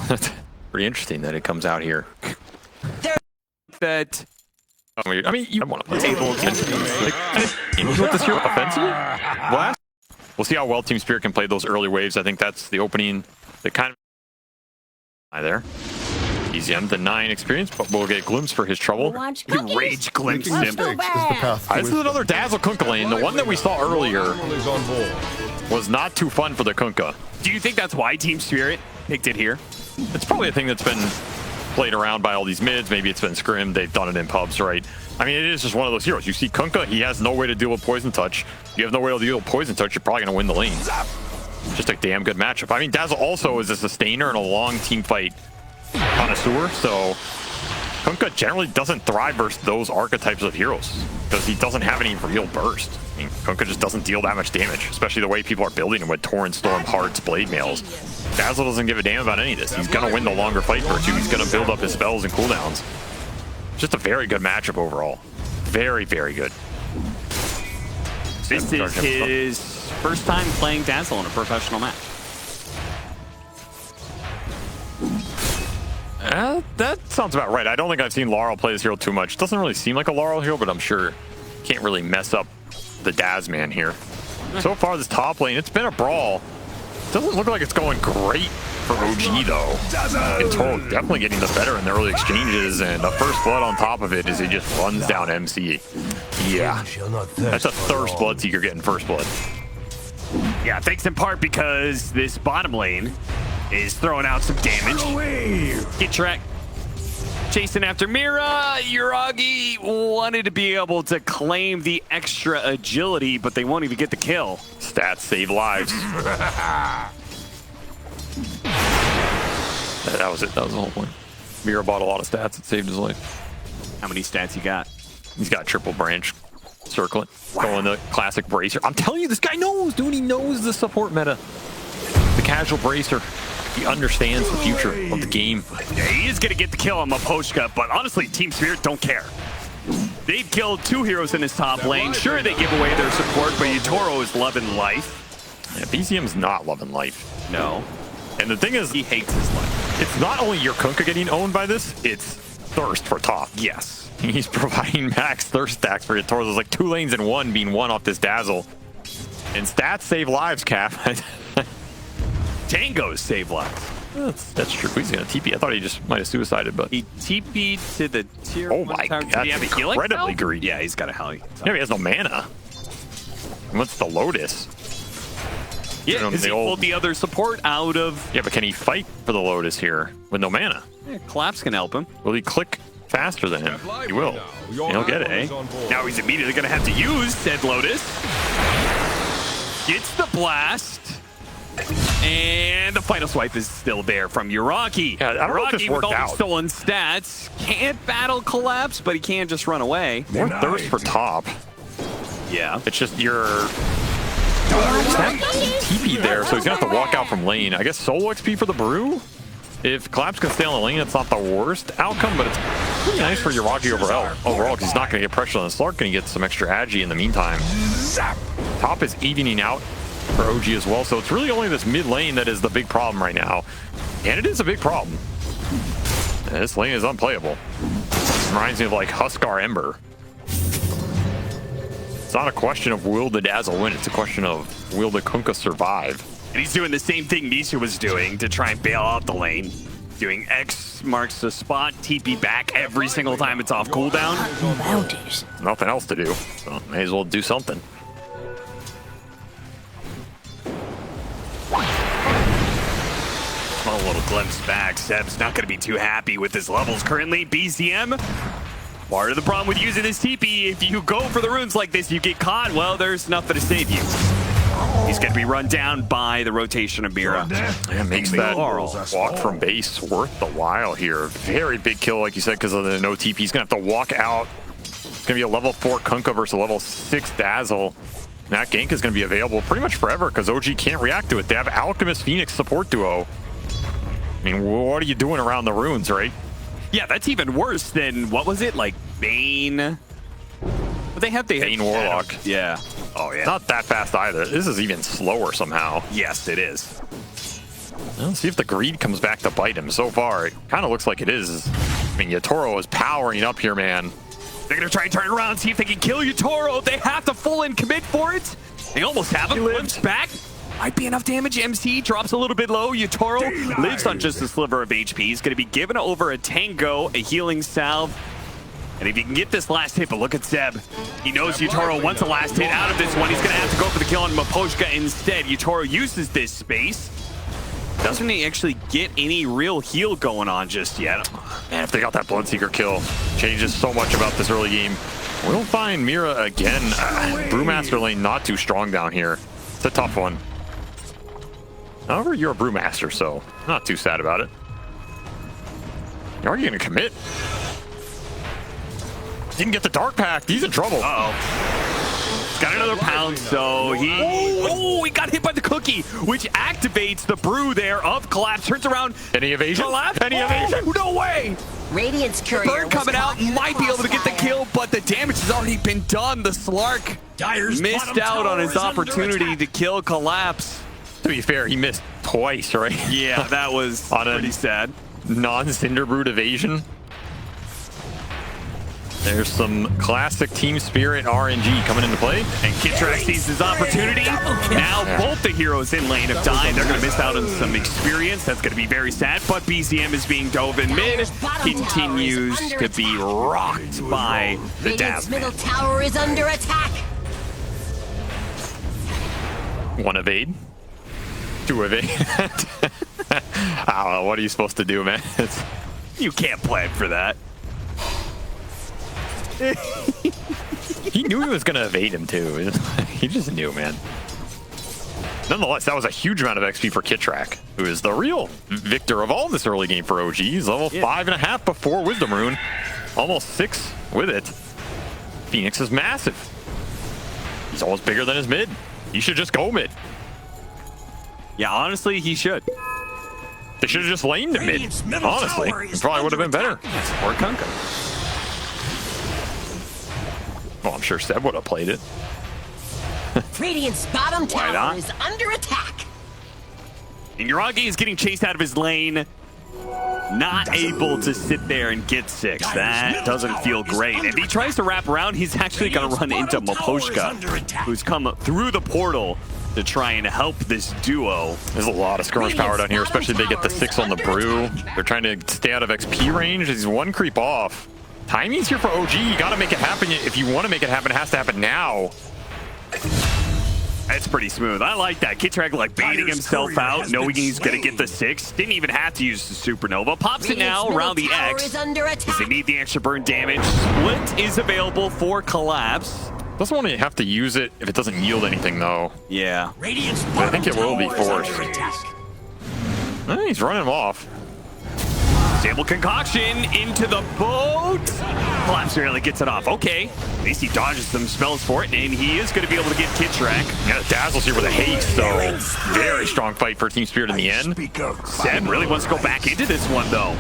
That's pretty interesting that it comes out here. That I mean, you want to play able to with this hero offensive blast. We'll see how well Team Spirit can play those early waves. I think that's the opening. The kind of there. EZM the 9 experience, but we'll get Glooms for his trouble. you rage glimpse him. This is another Dazzle Kunkka lane. The one that we saw earlier was not too fun for the Kunkka. Do you think that's why Team Spirit picked it here? It's probably a thing that's been played around by all these mids. Maybe it's been scrimmed. They've done it in pubs, right? I mean, it is just one of those heroes. You see Kunkka, he has no way to deal with Poison Touch. You have no way to deal with Poison Touch, you're probably going to win the lane. Just a damn good matchup. I mean, Dazzle also is a sustainer and a long team fight connoisseur, so Kunkka generally doesn't thrive versus those archetypes of heroes because he doesn't have any real burst. I mean, Kunkka just doesn't deal that much damage, especially the way people are building him with Torrent, Storm, Hearts, Blade Mails. Dazzle doesn't give a damn about any of this. He's going to win the longer fight virtue. He's going to build up his spells and cooldowns. Just a very good matchup overall. Very, very good. This is his first time playing Dazzle in a professional match. That sounds about right. I don't think I've seen Larl play this hero too much. Doesn't really seem like a Larl hero, but I'm sure can't really mess up the Daz man here. So far, this top lane, it's been a brawl. Doesn't look like it's going great for OG though. And Toro definitely getting the better in the early exchanges, and the first blood on top of it is he just runs down MC. Yeah, that's a thirst blood seeker getting first blood. Yeah, thanks in part because this bottom lane is throwing out some damage. Get track. Chasing after Mira. Yuragi wanted to be able to claim the extra agility, but they won't even get the kill. Stats save lives. That was it. That was the whole point. Mira bought a lot of stats. It saved his life. How many stats you got? He's got triple branch. Circle it. Going the classic bracer. I'm telling you, this guy knows, dude. He knows the support meta. The casual bracer. He understands the future of the game. Yeah, he is going to get the kill on Maposhka, but honestly, Team Spirit don't care. They've killed 2 heroes in his top lane. Sure, they give away their support, but Yutoro is loving life. Yeah, BZM's not loving life. No. And the thing is, he hates his life. It's not only your Kunkka getting owned by this, it's thirst for top. Yes. He's providing max thirst stacks for Yutoro. There's like 2 lanes in one being won off this Dazzle. And stats save lives, Cap. Tangos save lives. That's true. He's gonna TP. I thought he just might have suicided, but he TP'd to the tier. Oh my god, Did he have a healing incredibly spell? greedy. Yeah, he's got a heli. Yeah, he has no mana. And what's the Lotus? Yeah, because he pulled the other support out of. Yeah, but can he fight for the Lotus here with no mana? Yeah, Collapse can help him. Will he click faster than him? He will. And he'll get it, eh? Now he's immediately gonna have to use said Lotus. Gets the blast. And the final swipe is still there from Yuragi. Yeah, I don't know if this with worked all out. the stolen stats can't battle Collapse, but he can just run away. More thirst for top. Yeah. It's just your TP there, so he's gonna have to walk out from lane. I guess solo XP for the Brew. If Collapse can stay on the lane, it's not the worst outcome, but it's pretty nice for Yuragi overall, because he's not gonna get pressure on the Slark, gonna get some extra agi in the meantime. Top is evening out for OG as well, so it's really only this mid lane that is the big problem right now. And it is a big problem. And this lane is unplayable. It reminds me of like Huskar Ember. It's not a question of will the Dazzle win, it's a question of will the Kunkka survive. And he's doing the same thing Misha was doing to try and bail out the lane. Doing X marks the spot, TP back every single time it's off cooldown. Nothing else to do, so may as well do something. A little glimpse back. Seb's not going to be too happy with his levels currently. BZM, part of the problem with using this TP, if you go for the runes like this, you get caught, well, there's nothing to save you. He's going to be run down by the rotation of Mira. Yeah, makes that walk from base worth the while here. Very big kill, like you said, because of the no TP. He's going to have to walk out. It's going to be a level 4 Kunkka versus a level 6 Dazzle. That gank is going to be available pretty much forever because OG can't react to it. They have Alchemist Phoenix support duo. I mean, what are you doing around the runes, right? Yeah, that's even worse than, what was it, like Bane? But they have the Bane Warlock. Yeah. Oh, yeah. Not that fast either. This is even slower somehow. Yes, it is. Let's see if the greed comes back to bite him. So far, it kind of looks like it is. I mean, Yatoro is powering up here, man. They're going to try and turn around, see if they can kill Yatoro. They have to full in commit for it. They almost have him. Lives back. Might be enough damage. MC drops a little bit low. Yatoro lives on just a sliver of HP. He's going to be given over a tango, a healing salve. And if you can get this last hit, but look at Zeb. He knows Yatoro wants a last hit out of this one. He's going to have to go for the kill on Maposhka instead. Yatoro uses this space. Doesn't he actually get any real heal going on just yet? Man, if they got that Bloodseeker kill, changes so much about this early game. We'll find Mira again. Brewmaster lane not too strong down here. It's a tough one. However, you're a Brewmaster, so not too sad about it. Are you going to commit? Didn't get the Dark Pact. He's in trouble. Uh-oh. Got another pound, so he got hit by the cookie, which activates the brew there of Collapse. Turns around. Any evasion? Collapse. Any evasion? No way. Radiant's courier Bird coming out, might be able to get the kill, but the damage has already been done. The Slark missed out on his opportunity to kill Collapse. To be fair, he missed twice, right? Yeah, that was pretty sad. Non-Cinderbrood evasion. There's some classic team spirit RNG coming into play. And Kitrak sees his opportunity. Now both the heroes in lane have died. They're going to miss out on some experience. That's going to be very sad. But BZM is being dove in mid. Continues to be rocked by the dazzle. Middle tower is under attack. One evade. Two evade. I don't know. What are you supposed to do, man? You can't plan for that. He knew he was going to evade him, too. He just knew, man. Nonetheless, that was a huge amount of XP for Kitrak, who is the real victor of all this early game for OG. He's level 5.5 before Wisdom Rune. Almost 6 with it. Phoenix is massive. He's almost bigger than his mid. He should just go mid. Yeah, honestly, he should. They should have just laned him mid. Honestly, it probably would have been better. Or Kunkka. Well, I'm sure Seb would have played it. Radiant's bottom tower is under attack. And Yuragi is getting chased out of his lane. Not able to sit there and get 6. That doesn't feel great. And if he tries to wrap around, he's actually going to run into Maposhka, who's come through the portal to try and help this duo. There's a lot of skirmish power down here, especially if they get the 6 on the brew. They're trying to stay out of XP range. He's one creep off. Timing's here for OG. You got to make it happen. If you want to make it happen, it has to happen now. That's pretty smooth. I like that. Kitrak like baiting himself out, knowing he's going to get the 6. Didn't even have to use the supernova. Pops it now around the X. Because they need the extra burn damage. Split is available for Collapse. Doesn't want to have to use it if it doesn't yield anything, though. Yeah. But I think it will be forced. He's running him off. Stable concoction into the boat. Collapse really gets it off. Okay. At least he dodges some spells for it, and he is going to be able to get Kitrak. Yeah, Dazzle's here with a haste, so very strong fight for Team Spirit in the end. Seb really wants to go back into this one, though.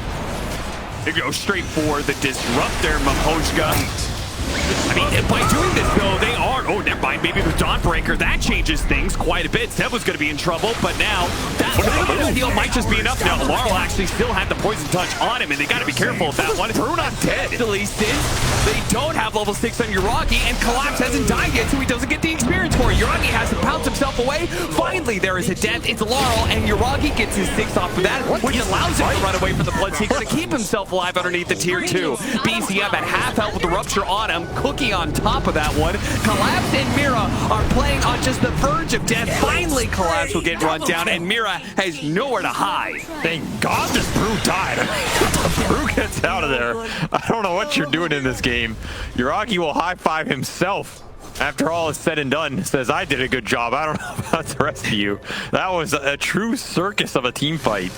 They go straight for the Disruptor, Maposhka. I mean, by doing this, though, they are... Oh, never mind. Maybe with Dawnbreaker, that changes things quite a bit. Seb was going to be in trouble, but now that heal might just be enough. Now, Larl actually still had the poison touch on him, and they got to be careful of that one. Brew not dead. Actually, since they don't have level 6 on Yuragi, and Collapse hasn't died yet, so he doesn't get the experience for it. Yuragi has to pounce himself away. Finally, there is a death. It's Larl, and Yuragi gets his 6 off of that, which allows him to run away from the Bloodseeker to keep himself alive underneath the tier 2. BZM at half health with the Rupture on him. Cookie on top of that one. Collapse and Mira are playing on just the verge of death. Finally, Collapse will get run down, and Mira has nowhere to hide. Thank God this Brew died. The Brew gets out of there. I don't know what you're doing in this game. Yuragi will high-five himself after all is said and done. Says, I did a good job. I don't know about the rest of you. That was a true circus of a team fight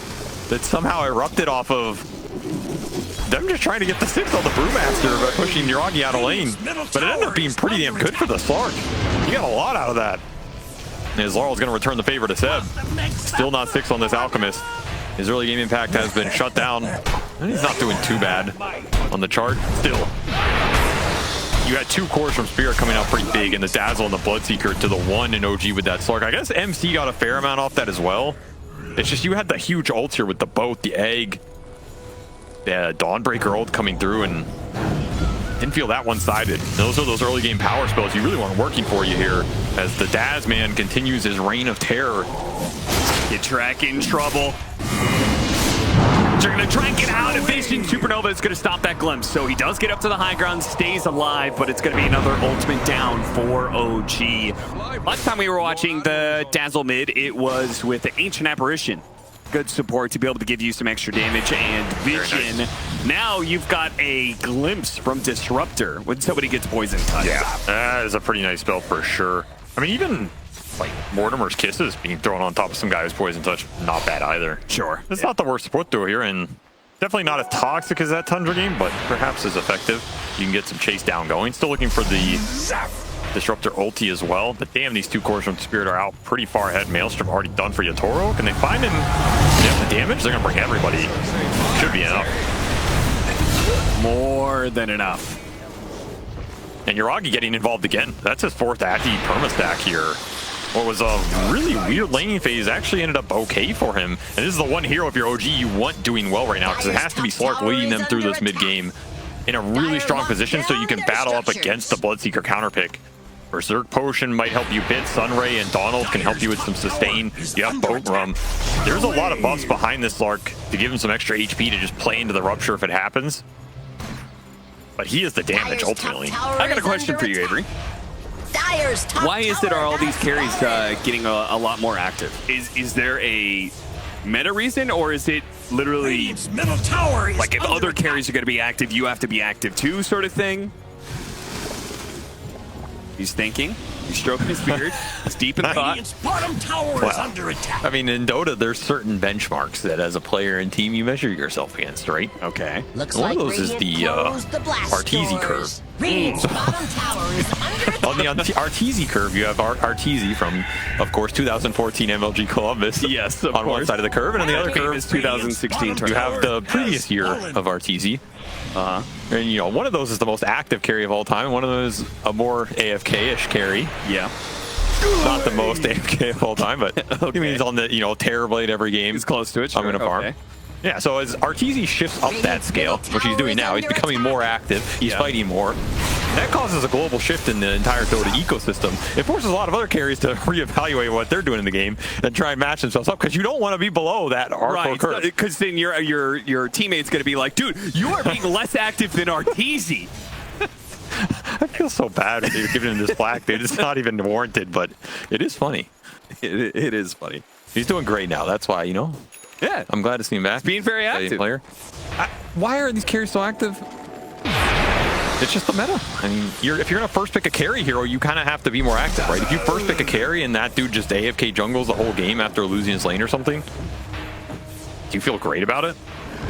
that somehow erupted off of them just trying to get the 6 on the Brewmaster by pushing Yuragi out of lane. But it ended up being pretty damn good for the Slark. You got a lot out of that. As Larl's going to return the favor to Seb. Still not 6 on this Alchemist. His early game impact has been shut down. And he's not doing too bad on the chart. Still. You had 2 cores from Spirit coming out pretty big, and the Dazzle and the Bloodseeker to the 1 in OG with that Slark. I guess MC got a fair amount off that as well. It's just you had the huge ults here with the boat, the egg, the Dawnbreaker ult coming through, and didn't feel that one-sided. Those are those early game power spells you really weren't working for you here as the Daz man continues his reign of terror. Get Track in trouble. They're going to try and get out of vision. Supernova is going to stop that glimpse. So he does get up to the high ground, stays alive, but it's going to be another ultimate down for OG. Last time we were watching the Dazzle mid, it was with the Ancient Apparition. Good support to be able to give you some extra damage and vision. Nice. Now you've got a glimpse from Disruptor when somebody gets poison touch. Yeah, that is a pretty nice spell for sure. I mean, even like Mortimer's Kisses being thrown on top of some guy who's poison touch, not bad either. Sure. It's not the worst support through here, and definitely not as toxic as that Tundra game, but perhaps as effective. You can get some chase down going. Still looking for the Disruptor ulti as well, but damn, these two cores from Spirit are out pretty far ahead. Maelstrom already done for Yatoro. Can they find him? Yeah, the damage, they're gonna bring everybody. Should be enough. More than enough. And Yuragi getting involved again. That's his fourth Ati perma stack here. What was a really weird laning phase actually ended up okay for him. And this is the one hero if you're OG you want doing well right now, because it has to be Slark leading them through this mid game in a really strong position so you can battle up against the Bloodseeker counterpick. Berserk Potion might help you bit. Sunray and Donald can help you with some sustain. You have Boat Rum. There's a lot of buffs behind this Lark to give him some extra HP to just play into the Rupture if it happens. But he is the damage ultimately. I got a question for you, Avery. Why is it are all these carries getting a lot more active? Is there a meta reason, or is it literally like if other carries are going to be active, you have to be active too, sort of thing? He's thinking. He's stroking his beard. He's deep in thought. Bottom tower is under attack. I mean, in Dota, there's certain benchmarks that as a player and team you measure yourself against, right? Okay. Looks one like of those is the Arteezy curve. Radiant's bottom tower is under attack. On the Arteezy curve, you have Arteezy from, of course, 2014 MLG Columbus. Yes, of on course. one side of the curve, and on the other curve is 2016. you have the previous year of Arteezy. And you know, one of those is the most active carry of all time, and one of those is a more AFK-ish carry. Yeah. Not the most AFK of all time, but okay. He means on the, you know, Terrorblade every game. He's close to it. Sure. I'm going to farm. Okay. Yeah, so as Arteezy shifts up that scale, which he's doing now, he's becoming more active, he's fighting more. That causes a global shift in the entire Dota ecosystem. It forces a lot of other carries to reevaluate what they're doing in the game and try and match themselves up, because you don't want to be below that hardcore curve. Because then your teammate's going to be like, dude, you are being less active than Arteezy. I feel so bad when you're giving him this flack, dude. It's not even warranted, but it is funny. It is funny. He's doing great now. That's why, you know. Yeah, I'm glad to see him back. He's being very active. Player. Why are these carries so active? It's just the meta. I mean, if you're gonna first pick a carry hero, you kind of have to be more active, right? If you first pick a carry and that dude just AFK jungles the whole game after losing his lane or something, do you feel great about it?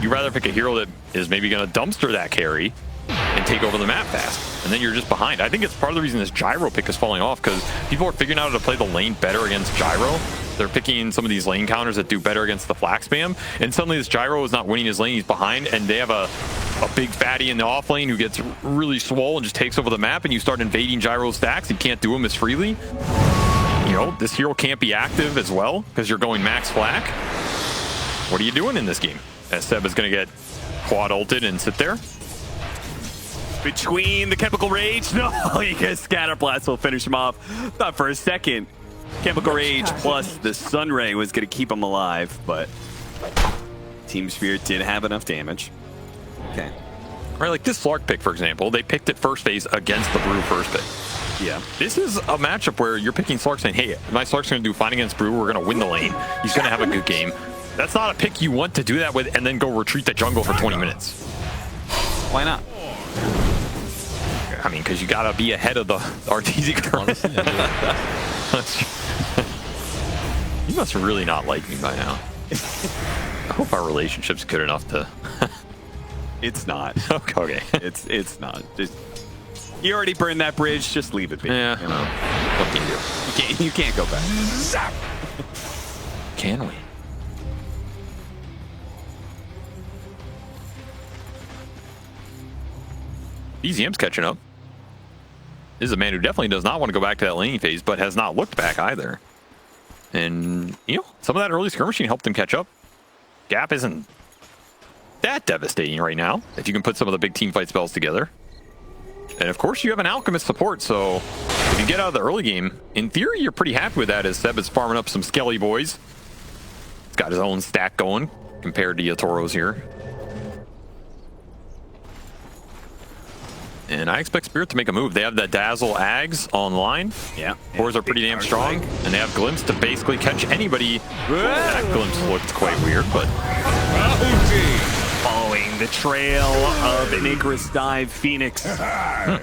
You'd rather pick a hero that is maybe gonna dumpster that carry and take over the map fast, and then you're just behind. I think it's part of the reason this Gyro pick is falling off, because people are figuring out how to play the lane better against Gyro. They're picking some of these lane counters that do better against the flag spam, and suddenly this Gyro is not winning his lane, he's behind, and they have a big fatty in the off lane who gets really swole and just takes over the map, and you start invading Gyro's stacks. You can't do them as freely. You know, this hero can't be active as well because you're going max flak. What are you doing in this game? As Seb is going to get quad ulted and sit there. Between the Chemical Rage, no, you guys Scatter Blast will finish him off. Thought for a second Chemical Rage plus the Sunray was going to keep him alive, but Team Spirit did have enough damage. Okay. Right, like this Slark pick, for example, they picked it first phase against the Brew first pick. Yeah. This is a matchup where you're picking Slark saying, hey, my Slark's going to do fine against Brew, we're going to win the lane. He's going to have a good game. That's not a pick you want to do that with and then go retreat the jungle for 20 minutes. Why not? I mean, because you got to be ahead of the Arteezy curve. You must really not like me by now. I hope our relationship's good enough to... It's not. Okay. It's not. Just, you already burned that bridge. Just leave it be. Yeah. You know? What can you do? You can't go back. Can we? BZM's catching up. This is a man who definitely does not want to go back to that laning phase, but has not looked back either. And, you know, some of that early skirmishing helped him catch up. Gap isn't that devastating right now if you can put some of the big team fight spells together. And of course you have an alchemist support, so if you get out of the early game, in theory you're pretty happy with that as Seb is farming up some skelly boys. He's got his own stack going compared to Yatoro's here. And I expect Spirit to make a move. They have the Dazzle Ags online. Yeah. Cores are pretty damn strong. And they have Glimpse to basically catch anybody. That Glimpse looked quite weird, but... Following the trail of an Icarus Dive Phoenix. Nice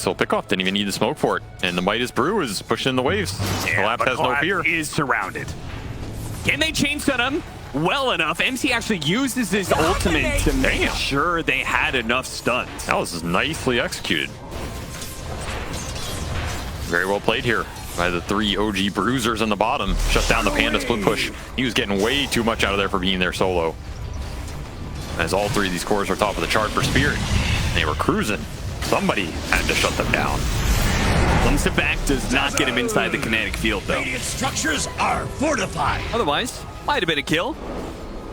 little pickoff. Didn't even need the smoke for it. And the Midas Brew is pushing in the waves. Collapse has no fear. Is surrounded. Can they chain stun him? Well enough. MC actually uses his ultimate to make sure they had enough stuns. That was nicely executed. Very well played here by the 3 OG bruisers in the bottom. Shut down the Panda split push. He was getting way too much out of there for being there solo. As all 3 of these cores were top of the chart for Spirit. They were cruising. Somebody had to shut them down. Glimpse it back does not get him inside the kinetic field, though. Radiant structures are fortified. Otherwise, might have been a kill.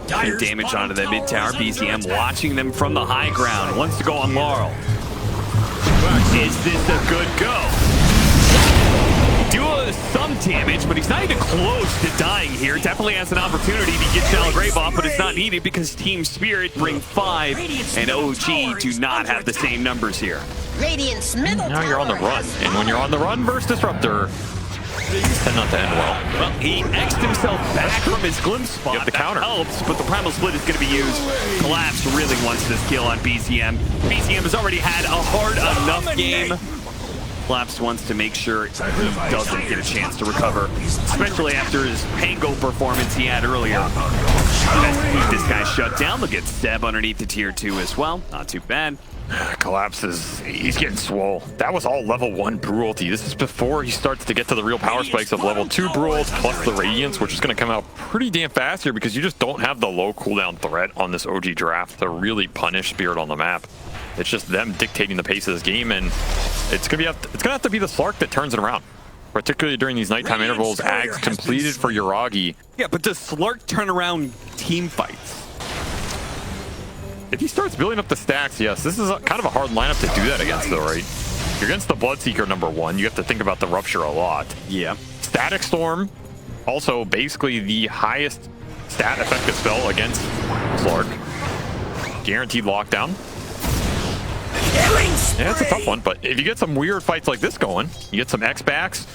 Good damage onto that mid tower. BZM watching them from the high ground. Wants to go on Larl. Is this a good go? Do some damage, but he's not even close to dying here. Definitely has an opportunity to get Shallow Grave off, but it's not needed because Team Spirit bring 5, and OG do not have the same numbers here. Radiant's middle Now you're on the run, and when you're on the run versus Disruptor, tend not to end well. Well, he X'd himself back from his glimpse spot. Get the counter. That helps, but the Primal Split is going to be used. Collapse really wants this kill on BZM. BZM has already had a hard enough game. Collapse wants to make sure he doesn't get a chance to recover, especially after his Pango performance he had earlier. Best to keep this guy shut down. Look at Seb underneath the tier 2 as well. Not too bad. Collapses. He's getting swole. That was all level 1 Brualty. This is before he starts to get to the real power spikes of level 2 Bruals plus the Radiance, which is going to come out pretty damn fast here because you just don't have the low cooldown threat on this OG draft to really punish Spirit on the map. It's just them dictating the pace of this game, and it's gonna have to be the Slark that turns it around. Particularly during these nighttime intervals, Ags completed for Yuragi. Yeah, but does Slark turn around team fights? If he starts building up the stacks, yes. This is kind of a hard lineup to do that against, though, right? You're against the Bloodseeker #1. You have to think about the Rupture a lot. Yeah. Static Storm, also basically the highest stat effective spell against Slark. Guaranteed lockdown. Yeah, it's a tough one, but if you get some weird fights like this going, you get some X-backs,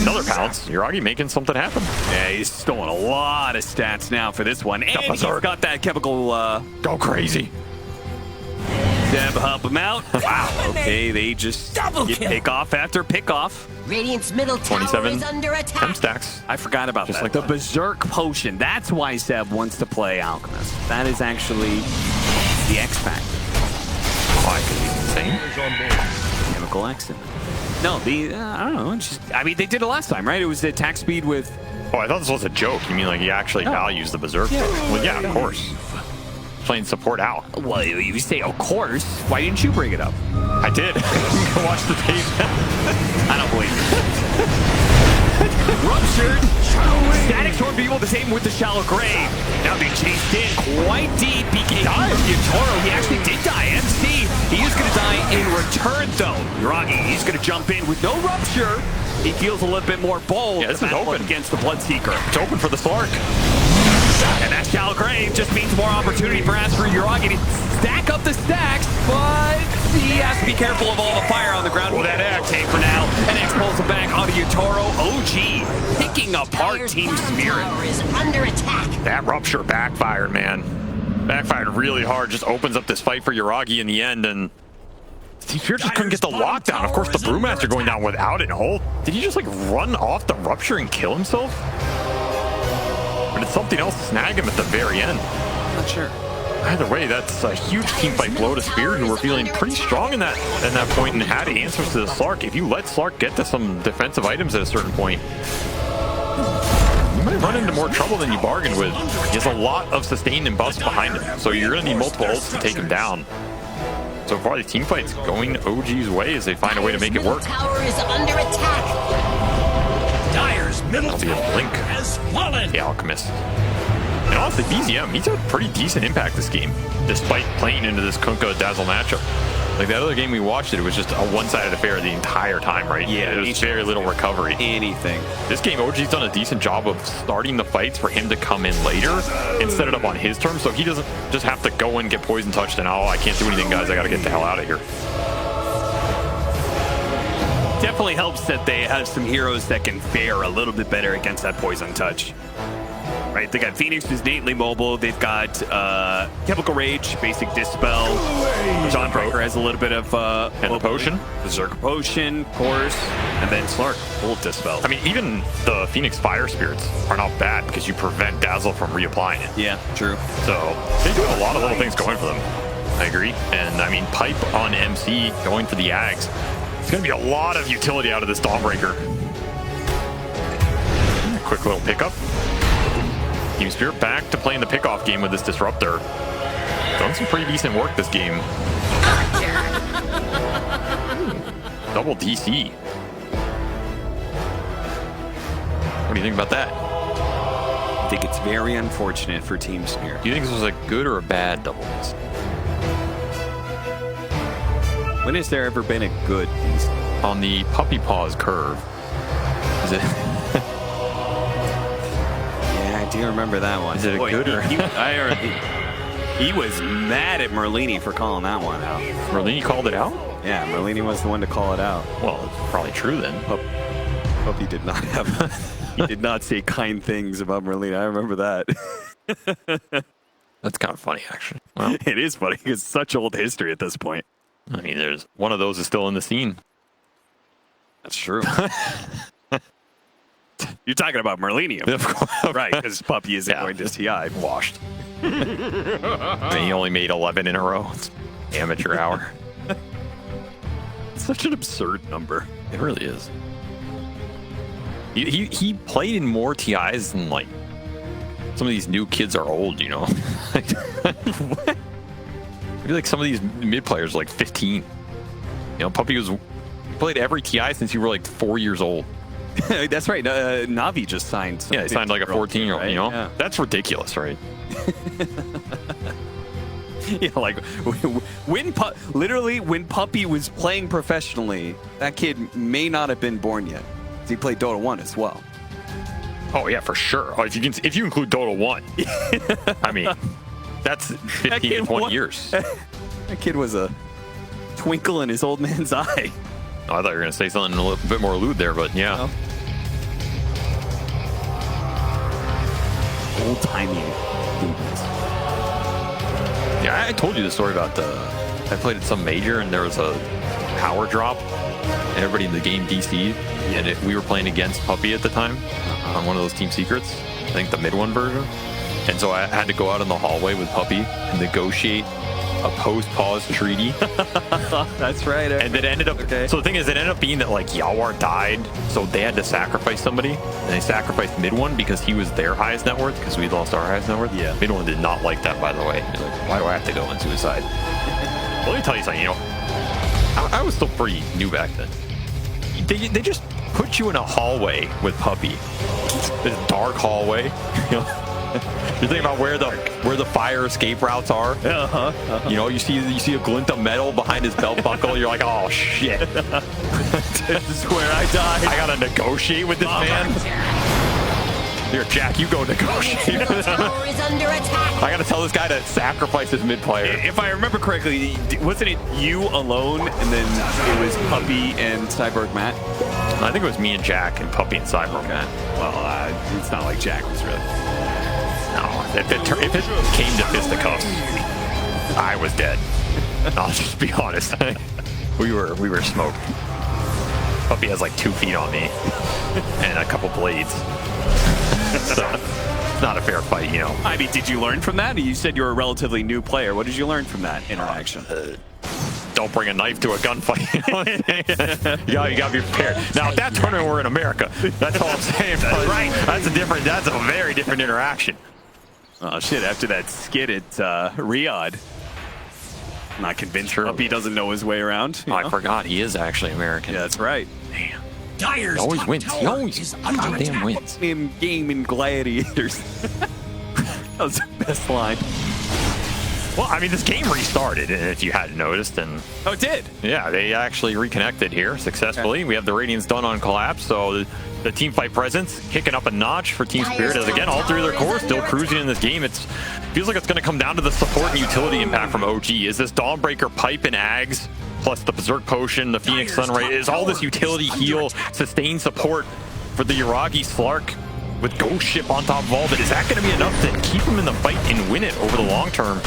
another pounce, Yuragi making something happen. Yeah, he's stolen a lot of stats now for this one. And he's got that chemical... Go crazy. Deb help him out. Wow, okay, they just get pick off after pick off. Radiant's middle tower 27 is under attack. 10 stacks. I forgot about Just that. like the that. Berserk Potion. That's why Seb wants to play Alchemist. That is actually the X factor. Oh, I could be insane. Chemical X in it. No, I don't know. It's just, I mean, they did it last time, right? It was the attack speed with... Oh, I thought this was a joke. You mean like he actually values the Berserk? Yeah. Well, yeah, of course. Playing support out. Well, you say, of course. Why didn't you bring it up? I did. Go watch the tape. I don't believe you. Ruptured. Static Storm be able to save him with the Shallow Grave. Now being chased in quite deep. He died from Yatoro. He actually did die. MC, he is going to die in return, though. Yuragi, he's going to jump in with no Rupture. He feels a little bit more bold. Yeah, this is open against the Bloodseeker. It's open for the Slark. And that Shallow Grave just means more opportunity perhaps for Yuragi to stack up the stacks, but he has to be careful of all the fire on the ground. With that air take for now, and X pulls it back onto Yatoro. OG picking apart Team Spirit. Tower is under attack. That Rupture backfired, man. Backfired really hard. Just opens up this fight for Yuragi in the end, and Team Spirit just couldn't get the lockdown. Of course, the Brewmaster going down without it. Did he just like run off the Rupture and kill himself? Or did something else snag him at the very end? Not sure. Either way, that's a huge teamfight blow to Spirit, who were feeling pretty strong in that point and had answers to the Slark. If you let Slark get to some defensive items at a certain point, you might run into more trouble than you bargained with. He has a lot of sustained and buffs behind him, so you're going to need multiple ults to take him down. So far, the teamfight's going OG's way as they find a way to make it work. Tower is under attack. That'll be a blink. The Alchemist. And honestly, BZM, he's had pretty decent impact this game, despite playing into this Kunkka dazzle matchup. Like that other game we watched, it was just a one-sided affair the entire time, right? Yeah, there was very little recovery. Anything. This game, OG's done a decent job of starting the fights for him to come in later and set it up on his terms, so he doesn't just have to go in, get poison touched, and oh, I can't do anything, guys. I got to get the hell out of here. Definitely helps that they have some heroes that can fare a little bit better against that poison touch. Right, they got Phoenix, who's innately mobile. They've got Chemical Rage, basic Dispel. Dawnbreaker has a little bit of And the potion. Berserker Potion, of course. And then Slark, full Dispel. I mean, even the Phoenix Fire Spirits are not bad because you prevent Dazzle from reapplying it. Yeah, true. So they do have a lot of little things going for them. I agree. And I mean, Pipe on MC going for the Ags. It's going to be a lot of utility out of this Dawnbreaker. Quick little pickup. Team Spirit back to playing the pickoff game with this Disruptor. Done some pretty decent work this game. Double DC. What do you think about that? I think it's very unfortunate for Team Spirit. Do you think this was a good or a bad double DC? When has there ever been a good On the Puppy Paws curve, is it? Yeah, I do remember that one. Is it a good or? He was mad at Merlini for calling that one out. Merlini called it out? Yeah, Merlini was the one to call it out. Well, it's probably true then. Puppy did not have. He did not say kind things about Merlini. I remember that. That's kind of funny, actually. Well, It is funny because it's such old history at this point. I mean, there's one of those is still in the scene. That's true. You're talking about Merlini, right? Because Puppy isn't going to TI. Washed. I mean, he only made 11 in a row. It's amateur hour. Such an absurd number. It really is. He played in more TIs than like some of these new kids are old, you know. What? I feel like some of these mid players are like 15. You know, Puppy played every TI since you were like 4 years old. That's right. Navi just signed. Yeah, he signed like a 14-year-old. right? You know, Yeah. That's ridiculous, right? Yeah, like when Puppy was playing professionally, that kid may not have been born yet. He played Dota 1 as well. Oh yeah, for sure. Oh, if you include Dota 1, I mean, that's 15 to 20 years. That kid was a twinkle in his old man's eye. Oh, I thought you were going to say something a little bit more lewd there, but yeah. Old-timey. Yeah, I told you the story about I played at some major and there was a power drop and everybody in the game DC'd and we were playing against Puppy at the time on one of those Team Secrets, I think the mid one version. And so I had to go out in the hallway with Puppy and negotiate a post-pause treaty. That's right. And it ended up, so the thing is, it ended up being that like Yawar died, so they had to sacrifice somebody, and they sacrificed Mid One because he was their highest net worth, because we lost our highest net worth. Yeah. Mid One did not like that, by the way. He's like, why do I have to go in suicide? Well, let me tell you something, you know, I was still pretty new back then. They just put you in a hallway with Puppy, this dark hallway, you know. You're thinking about where the fire escape routes are. You know, you see a glint of metal behind his belt buckle. You're like, oh shit, This is where I died. I gotta negotiate with this man. Here, Jack, you go negotiate with him. Tower is under attack. I gotta tell this guy to sacrifice his mid player. If I remember correctly, wasn't it you alone, and then it was Puppy and Cyborg Matt? I think it was me and Jack and Puppy and Cyborg, man. Well, it's not like Jack was really. No, if it came to fisticuffs, I was dead. I'll just be honest. we were smoked. Puppy has like 2 feet on me and a couple blades. So it's not a fair fight, you know. I mean, did you learn from that? You said you were a relatively new player. What did you learn from that interaction? Don't bring a knife to a gunfight. you gotta be prepared. Now, at that tournament, we're in America. That's all I'm saying. That's right. That's a very different interaction. Oh shit! After that skit at Riyadh, I'm not convinced Puppy doesn't know his way around. I forgot he is actually American. Yeah, that's right. Damn. Dyer's He always top wins. He tower always is under goddamn attack. wins. In game in Gladiators. That was the best line. Well, I mean, this game restarted, if you hadn't noticed, and Oh, it did. yeah, they actually reconnected here successfully. Okay. We have the Radiance done on Collapse, so the team fight presence kicking up a notch for Team Spirit as, again, all three of their cores still cruising in this game. It feels like it's going to come down to the support and utility impact from OG. Is this Dawnbreaker pipe and Ags, plus the Berserk Potion, the Phoenix Sunray, is all this utility heal, sustain support for the Yuragi Slark with Ghost Ship on top of all of it? Is that going to be enough to keep him in the fight and win it over the long term?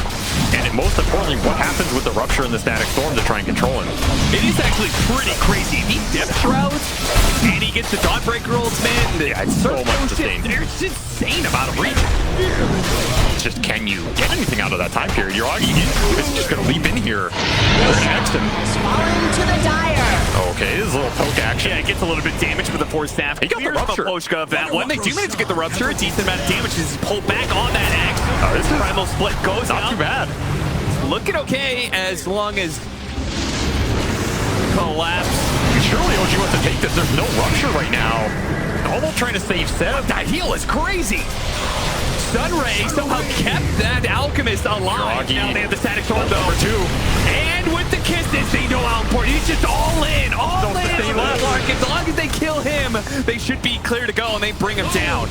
And most importantly, what happens with the Rupture and the Static Storm to try and control him? It is actually pretty crazy. He depth shrouds, and he gets the Dawnbreaker ultimate. Yeah, it's so much sustain. There's insane amount of reach. It's just, can you get anything out of that time period? Yuragi is just going to leap in here. They're going to X him. Falling to the Dyer. Okay, this is a little poke action. Yeah, it gets a little bit damaged with the Force Staff. He got the Rupture. Maposhka of that one. They do manage to get the Rupture. A decent amount of damage is pulled back on that axe. This is Primal Split goes not out. too bad. Looking okay as long as Collapse. Surely OG wants to take this. There's no Rupture right now. Almost trying to save Seb. That heal is crazy. Sunray somehow kept that Alchemist alive. Yuragi. Now they have the Static Storm though. And with the kisses, they know how important. He's just all in. All No in. sustain left. As long as they kill him, they should be clear to go and they bring him down.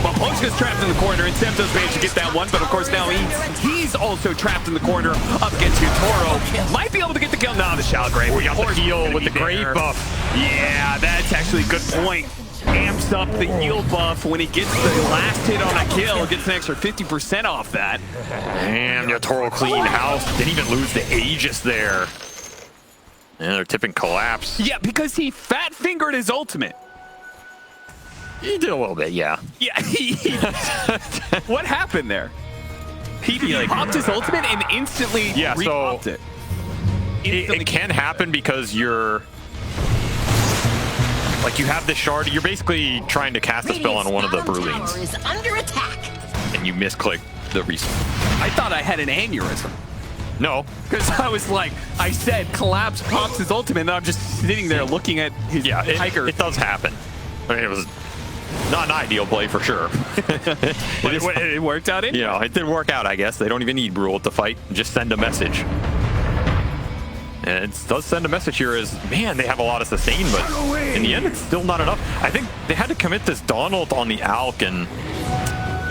Maposhka's trapped in the corner, and Sem does manage to get that one, but of course now he's also trapped in the corner up against Utoro. Might be able to get the kill. No, the Shell Grave. We got the heal with the Grave buff. Yeah, that's actually a good point. Amps up the heal buff when he gets the last hit on a kill, gets an extra 50% off that. And Utoro clean house. Didn't even lose the Aegis there. And they're tipping Collapse. Yeah, because he fat-fingered his ultimate. He did a little bit, yeah. Yeah, what happened there? He popped his ultimate and instantly re-popped it. It can happen because you're... Like, you have this shard, you're basically trying to cast a spell on one of the Brulines. Is under attack. And you misclick the reset. I thought I had an aneurysm. No. Because I was like, I said Collapse pops his ultimate, and I'm just sitting there looking at his tiger. It does happen. I mean, it was not an ideal play for sure. It worked out in? You know, it did work out, I guess. They don't even need Brule to fight. Just send a message. And it does send a message here as, man, they have a lot of sustain, but in the end, it's still not enough. I think they had to commit this Donald on the Alk, and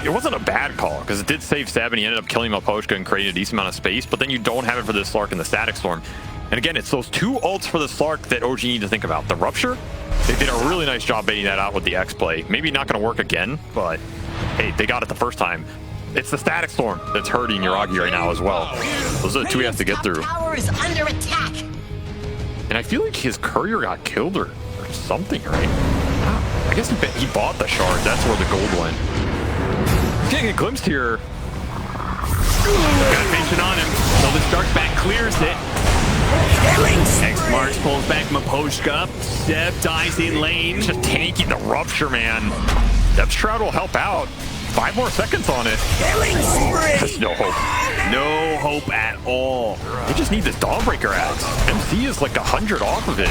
it wasn't a bad call, because it did save Seb, and he ended up killing Maposhka and creating a decent amount of space, but then you don't have it for this Slark and the Static Storm. And again, it's those two ults for the Slark that OG need to think about. The Rupture, they did a really nice job baiting that out with the X play. Maybe not going to work again, but hey, they got it the first time. It's the Static Storm that's hurting Yuragi right now as well. Those are the two he has to get through. Tower is under attack. And I feel like his courier got killed or something, right? I guess he bought the shard. That's where the gold went. Getting a glimpse here. Got patient on him. So the Stark back clears it. X Marks pulls back Maposhka. Seb dies in lane. Just tanking the Rupture, man. Depth Shroud will help out. 5 more seconds on it. There's no hope. No hope at all. They just need this Dawnbreaker axe. MC is like 100 off of it.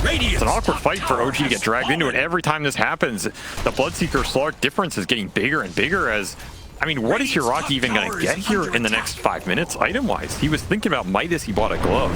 It's an awkward fight for OG to get dragged into it. Every time this happens, the Bloodseeker Slark difference is getting bigger and bigger as... I mean, what is Yuragi even going to get here in the next 5 minutes, item-wise? He was thinking about Midas, he bought a glove.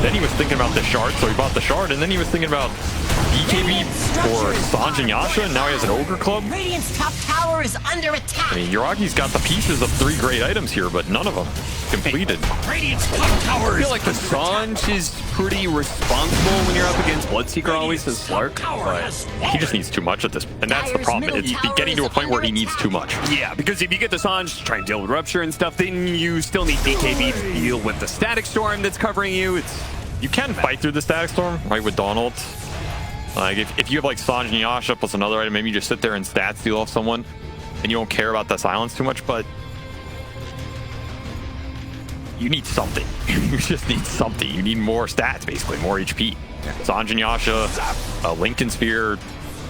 Then he was thinking about the shard, so he bought the shard, and then he was thinking about BKB for Sanj and Yasha, and now he has an Ogre Club. Radiant's top tower is under attack. I mean, Yuragi's got the pieces of 3 great items here, but none of them completed. Radiant's top tower I feel like the Sanj is pretty responsible when you're up against Bloodseeker always as Slark, but he just needs too much at this, and that's the problem. It's getting to a point where he needs too much. yeah, because if you get the Sanj to try and deal with Rupture and stuff, then you still need BKB to deal with the Static Storm that's covering you. You can fight through the Static Storm, right, with Donald. Like, if you have, like, Sanj and Yasha plus another item, maybe you just sit there and stat steal off someone, and you don't care about the silence too much, but you need something. You just need something. You need more stats, basically, more HP. Sanj and Yasha, Lincoln Spear,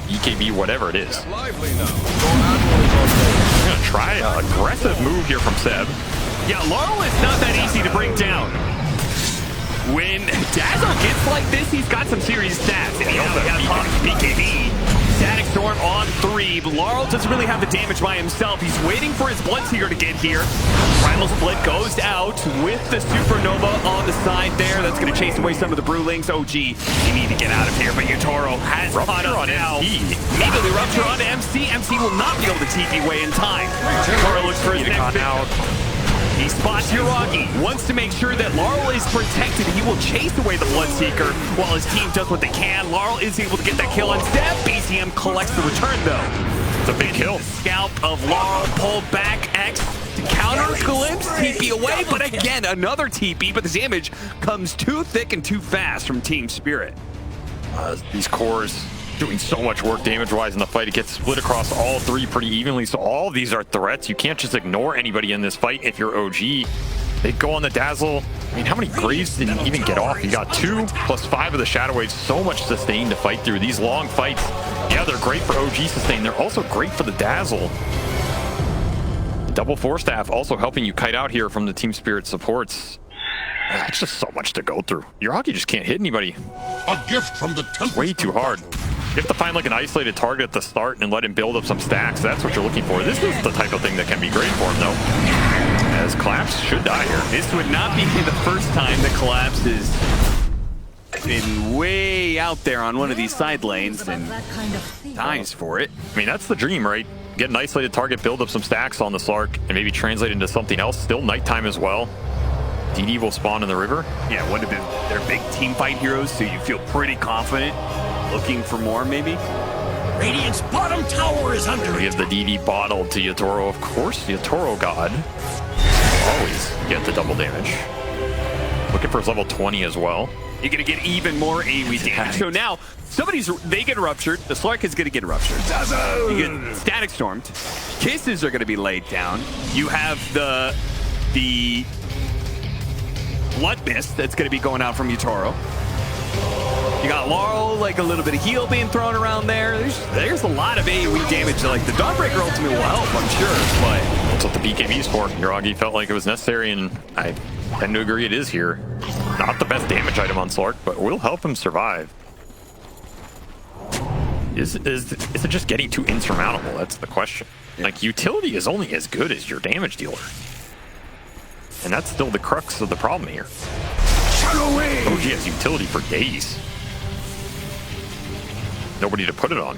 EKB, whatever it is. I'm going to try an aggressive move here from Seb. Yeah, Larl is not that easy to bring down. When Dazzle gets like this, he's got some serious stats. And he also has BKB. Static Storm on 3. Larl doesn't really have the damage by himself. He's waiting for his Bloodseeker to get here. Primal Split goes out with the Supernova on the side there. That's going to chase away some of the Brewlings. OG, you need to get out of here. But Yutoro has caught up now. Immediately Rupture onto MC. MC will not be able to TP away in time. Yutoro looks for his next out. He spots Yuragi, wants to make sure that Larl is protected. He will chase away the Bloodseeker while his team does what they can. Larl is able to get that kill on Step. BCM collects the return, though. It's a big kill. Scalp of Larl pulled back. X to counter Glimpse, TP away, but again, another TP, but the damage comes too thick and too fast from Team Spirit. These cores doing so much work damage-wise in the fight. It gets split across all 3 pretty evenly, so all of these are threats. You can't just ignore anybody in this fight if you're OG. They go on the Dazzle. I mean, how many Graves did he even get off? He got 2 plus 5 of the Shadow Waves. So much sustain to fight through. These long fights, yeah, they're great for OG sustain. They're also great for the Dazzle. Double Force Staff also helping you kite out here from the Team Spirit supports. It's just so much to go through. Yuragi just can't hit anybody. A gift from the temple. Way too hard. You have to find like an isolated target at the start and let him build up some stacks. That's what you're looking for. This is the type of thing that can be great for him, though. As Collapse should die here. This would not be the first time that Collapse has been way out there on one of these side lanes and dies for it. I mean, that's the dream, right? Get an isolated target, build up some stacks on the Slark, and maybe translate into something else. Still nighttime as well. DD will spawn in the river. Yeah, would have been their big team fight heroes, so you feel pretty confident. Looking for more, maybe? Radiant's bottom tower is under We give the DD bottle to Yutoro. Of course, Yutoro God. Always get the double damage. Looking for his level 20 as well. You're going to get even more AoE damage. So now, they get ruptured. The Slark is going to get ruptured. You get static stormed. Kisses are going to be laid down. You have the blood mist that's going to be going out from Yutoro. You got Larl, like a little bit of heal being thrown around there. There's a lot of AoE damage. Like the Dawnbreaker ultimate will help, I'm sure, but that's what the BKB is for. Yuragi felt like it was necessary, and I tend to agree it is here. Not the best damage item on Slark, but will help him survive. Is it just getting too insurmountable? That's the question. Like, utility is only as good as your damage dealer. And that's still the crux of the problem here. OG has utility for days. Nobody to put it on.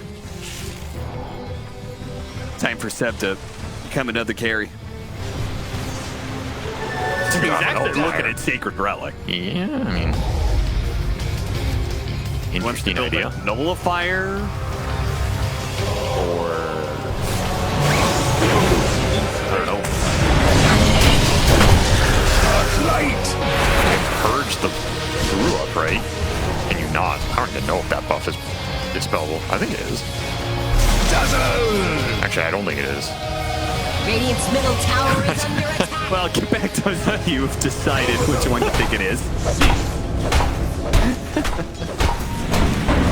Time for Seb to become another carry. He's actually looking at Sacred Relic. Yeah, I mean, interesting idea. Nullifier or I don't know. Light. Purge the brew up, right? Can you not? I don't even know if that buff is dispellable. I think it is. Dazzle. Actually, I don't think it is. Radiant's middle tower is under attack. well, get back to us. You've decided which one you think it is.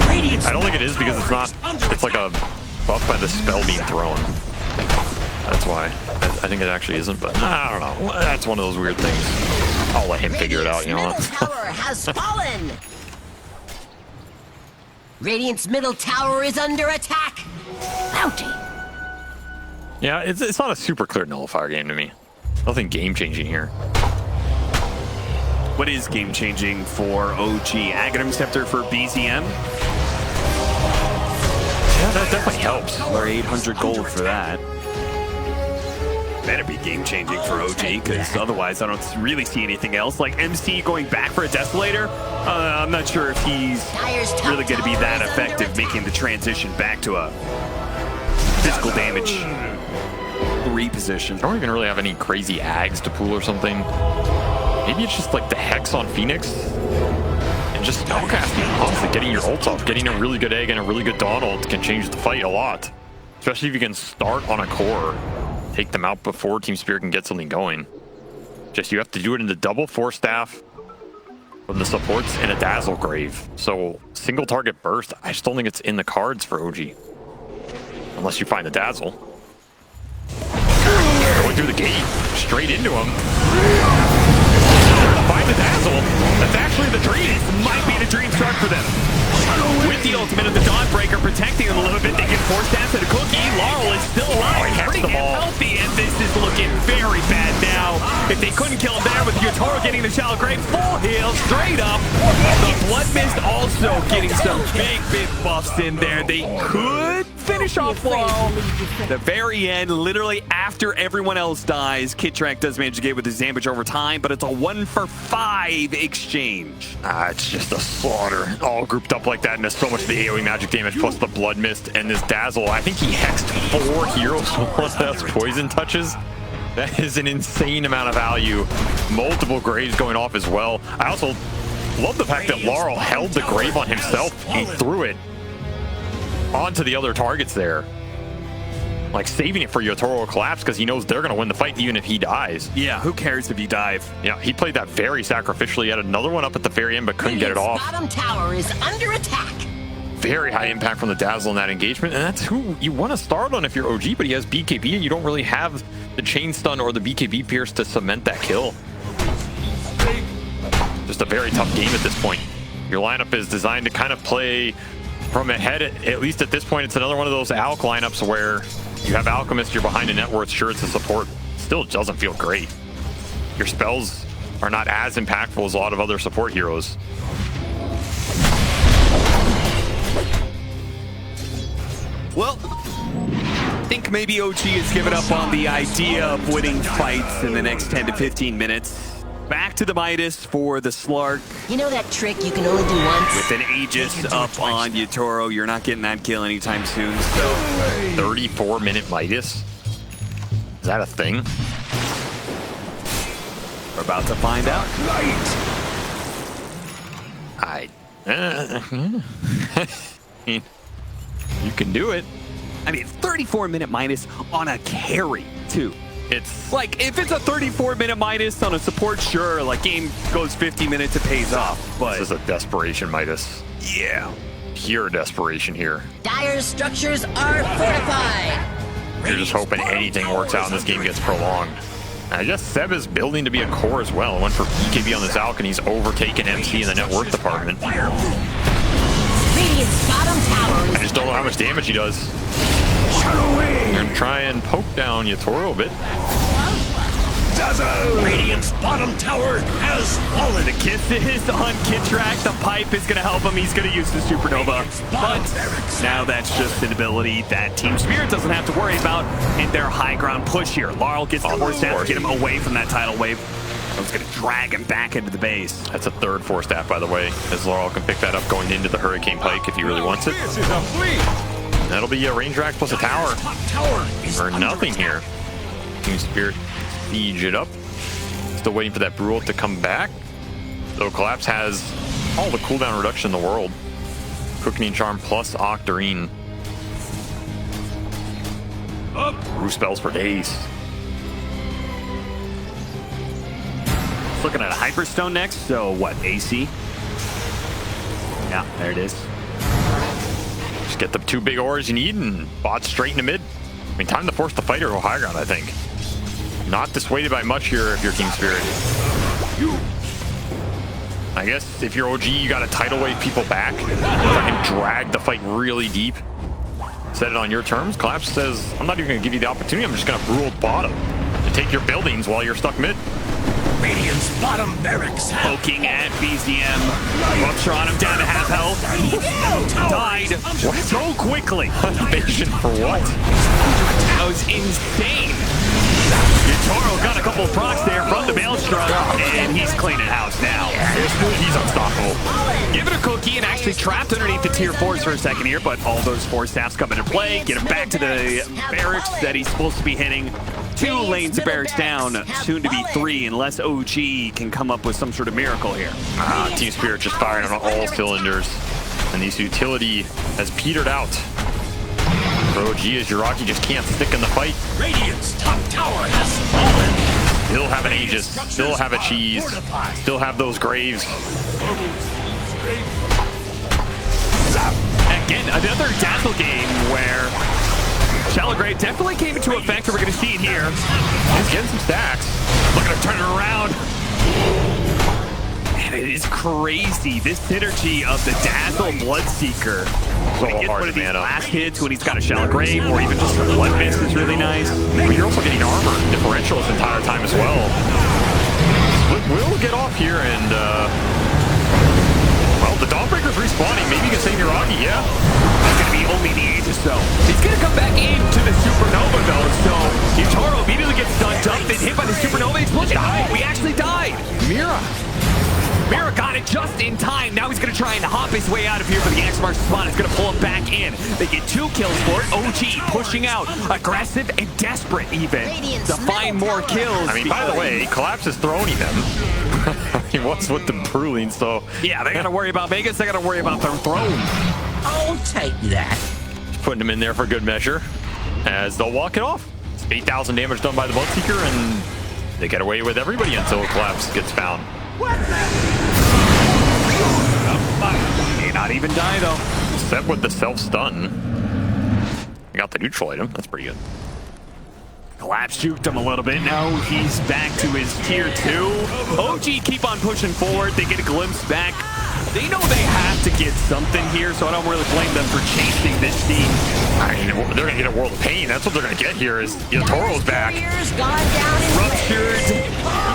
Radiant's I don't think it is because it's not. It's like a buff by the spell being thrown. That's why. I think it actually isn't, but I don't know. That's one of those weird things. I'll let him figure it out, you know. Radiant's middle tower has fallen. Radiant's middle tower is under attack. Ouchie. Yeah, it's not a super clear nullifier game to me. Nothing game-changing here. What is game-changing for OG? Aghanim Scepter for BZM? Yeah, that definitely helps. Or 800 gold for that. Better be game-changing for OG, because otherwise I don't really see anything else. Like MC going back for a Desolator, I'm not sure if he's really going to be that effective making the transition back to a physical damage reposition. I don't even really have any crazy ags to pull or something. Maybe it's just like the Hex on Phoenix and just spellcasting, honestly, getting your ults off, getting a really good egg and a really good dawn ult can change the fight a lot. Especially if you can start on a core, take them out before Team Spirit can get something going. Just you have to do it in the double force staff from the supports and a dazzle grave. So single target burst, I just don't think it's in the cards for OG. Unless you find the dazzle. Going through the gate, straight into him. Find the dazzle. That's actually the dream. This might be the dream start for them. With the ultimate of the Dawnbreaker protecting them a little bit, they get forced down to the cookie. Larl is still alive. he Pretty hacks the damn ball. healthy, and this is looking very bad now. If they couldn't kill him there with Yotaro getting the shallow grave, full heal straight up. The Blood Mist also getting some big buffs in there. They could finish off Larl. The very end, literally after everyone else dies, Kitrak does manage to get with his damage over time, but it's a 1-for-5 exchange. It's just a slaughter. All grouped up like that, and there's so much of the AoE magic damage, plus the Blood Mist and this Dazzle. I think he hexed 4 heroes plus those poison touches. That is an insane amount of value. Multiple graves going off as well. I also love the fact that Larl held the grave on himself. He threw it onto the other targets there. Like saving it for Yotaro collapse because he knows they're going to win the fight even if he dies. Yeah, who cares if you dive? Yeah, he played that very sacrificially. He had another one up at the very end but couldn't get it off. Bottom tower is under attack. Very high impact from the Dazzle in that engagement, and that's who you want to start on if you're OG, but he has BKB and you don't really have the chain stun or the BKB pierce to cement that kill. Just a very tough game at this point. Your lineup is designed to kind of play from ahead. At least at this point, it's another one of those Alch lineups where you have Alchemist, you're behind a net worth, sure it's a support. Still doesn't feel great. Your spells are not as impactful as a lot of other support heroes. Well, I think maybe OG has given up on the idea of winning fights in the next 10 to 15 minutes. Back to the Midas for the Slark. You know that trick you can only do once? With an Aegis up on Yotaro, you're not getting that kill anytime soon, so... 34-minute Midas? Is that a thing? We're about to find out. You can do it. I mean, 34-minute minus on a carry, too. It's Like, if it's a 34-minute minus on a support, sure, like, game goes 50 minutes, it pays off, but... This is a desperation Midas. Yeah. Pure desperation here. Dire's structures are fortified. You're just hoping anything works out and this game gets prolonged. I guess Seb is building to be a core as well. Went for BKB on this Alch and he's overtaken MC in the net worth department. Radiant's bottom tower I is just don't know how much damage he does. You're gonna try and poke down Yotaro a bit. Dazzle! Radiant's bottom tower has fallen. The kiss is on Kitrak. The pipe is going to help him. He's going to use the Supernova. But now that's just an ability that Team Spirit doesn't have to worry about in their high ground push here. Larl gets the force staff to get him away from that tidal wave. I was going to drag him back into the base. That's a third force staff, by the way, as Larl can pick that up going into the Hurricane Pike if he really wants it. That'll be a range rack plus a tower. Or nothing here. Team Spirit siege it up. Still waiting for that Brule to come back. So Collapse has all the cooldown reduction in the world. Quickening Charm plus Octarine. Brew spells for days. Looking at a Hyperstone next. So what, AC? Yeah, there it is. Just get the 2 big ores you need and bot straight into mid. I mean, time to force the fighter to go high ground, I think. Not dissuaded by much here if you're Team Spirit. I guess if you're OG, you gotta tidal wave people back. Try and drag the fight really deep. Set it on your terms. Collapse says, I'm not even gonna give you the opportunity, I'm just gonna Brule bottom and take your buildings while you're stuck mid. Radiant's bottom barracks have Poking at BZM. Rupture on him down to half health. Died so quickly. Evasion for what? That was insane. Yotaro got a couple of procs there from the Maelstrom, and he's cleaning house now. He's unstoppable. Give it a cookie and actually trapped underneath the tier 4s for a second here, but all those force staffs come into play. Get him back to the barracks that he's supposed to be hitting. 2 lanes of barracks down, soon to be 3, unless OG can come up with some sort of miracle here. Team Spirit just firing on all cylinders, and this utility has petered out. For OG, as Yuragi just can't stick in the fight. Radiant's top tower has fallen. Still have an Aegis, still have a cheese, still have those graves. Again, another Dazzle game where Shallow Grave definitely came into effect, and we're going to see it here. He's getting some stacks. Look at him turn it around. it is crazy. This synergy of the Dazzle Bloodseeker. So When he gets hard one of to these mana. last hits, when he's got a Shell of Grave, or even just a Blood Mist is really nice. But you're also getting armor differential this entire time as well. Split will get off here, and well, the Dawnbreaker's respawning. Maybe you can save Iragi, yeah. That's going to be only the Aegis, though. He's going to come back into the Supernova, though, so Yutaro immediately gets stunned up, then hit by the Supernova explosion. Oh, we actually died. Mira got it just in time. Now he's going to try and hop his way out of here, but the X marks the spot. It's going to pull him back in. They get 2 kills for it. OG pushing out, aggressive and desperate even to find more kills. I mean, by the way, Collapse is throwing them. I mean, what's with the Bruling? So yeah, they got to worry about Vegas. They got to worry about their throne. I'll take that. putting him in there for good measure as they'll walk it off. It's 8,000 damage done by the Bloodseeker, and they get away with everybody until Collapse gets found. May not even die, though. Set with the self-stun. I got the neutral item. That's pretty good. Collapse juked him a little bit. Now he's back to his tier 2. OG keep on pushing forward. They get a glimpse back. They know they have to get something here, so I don't really blame them for chasing this team. I mean, they're going to get a world of pain. That's what they're going to get here is Yatoro's back. Ruptured.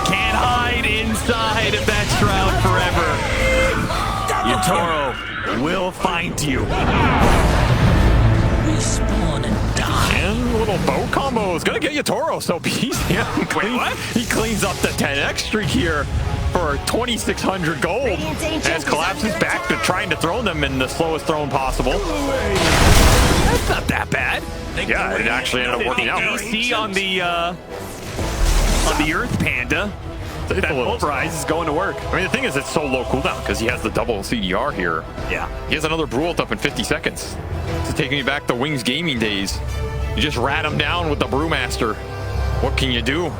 Can't hide inside of that shroud forever. Yatoro will find you. Respawn and die. And a little bow combo is going to get Yatoro, so he's he cleans up the 10x streak here for 2,600 gold as Collapse is back to trying to throw them in the slowest throne possible. That's not that bad. Yeah, it actually ended up working out. AC on the Earth Panda. That pulverize is going to work. I mean, the thing is, it's so low cooldown because he has the double CDR here. Yeah. He has another Brew ult up in 50 seconds. This is taking me back to Wings Gaming days. You just rat him down with the Brewmaster. What can you do?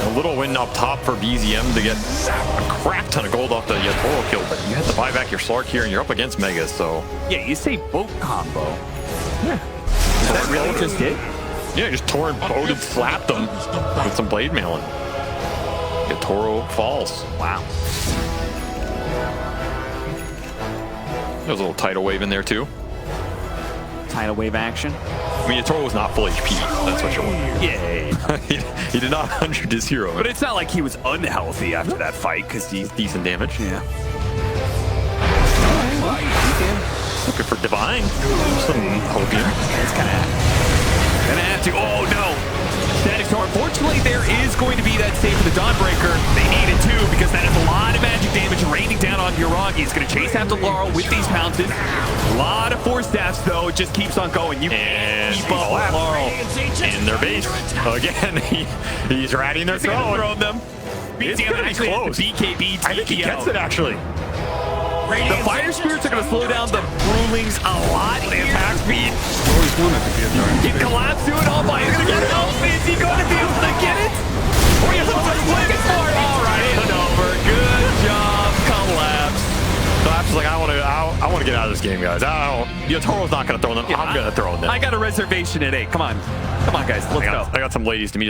A little win up top for BZM to get a crap ton of gold off the Yatoro kill, but you have to buy back your Slark here, and you're up against Megas, so... Yeah, you say boat combo. Yeah. Is that really just it? Yeah, just tore and boated, slapped them with some blade mailing. Yatoro falls. Wow. There's a little tidal wave in there, too. Tidal wave action. I mean, Yatoro was not full HP. That's what you're wondering. Yay. he did not 100 his hero. But it's not like he was unhealthy after that fight, because he's decent damage. Yeah. Looking for Divine. Some Hopium. It's kind of gonna have to. Oh no! Static Storm. Unfortunately, there is going to be that save for the Dawnbreaker. They need it too, because that is a lot of magic damage raining down on Yuragi. He's gonna chase after Larl with these pounces. A lot of force staffs though. It just keeps on going. You can't keep up with Larl in their base. Again, he's ratting their throne. Them. It's gonna be close. BKB. I think he gets it actually. The Fire Spirits are going to slow down the Brewlings a lot. The attack speed. He collapsed to it all by. He's going to get help. Is he going to be able to get it? Oh, he has a looking for it. All right, it's over. Good job, Collapse. Collapse is like, I want to get out of this game, guys. Yatoro's not going to throw them. I'm going to throw them. I got a reservation at 8. Come on, guys. Let's go. I got some ladies to meet at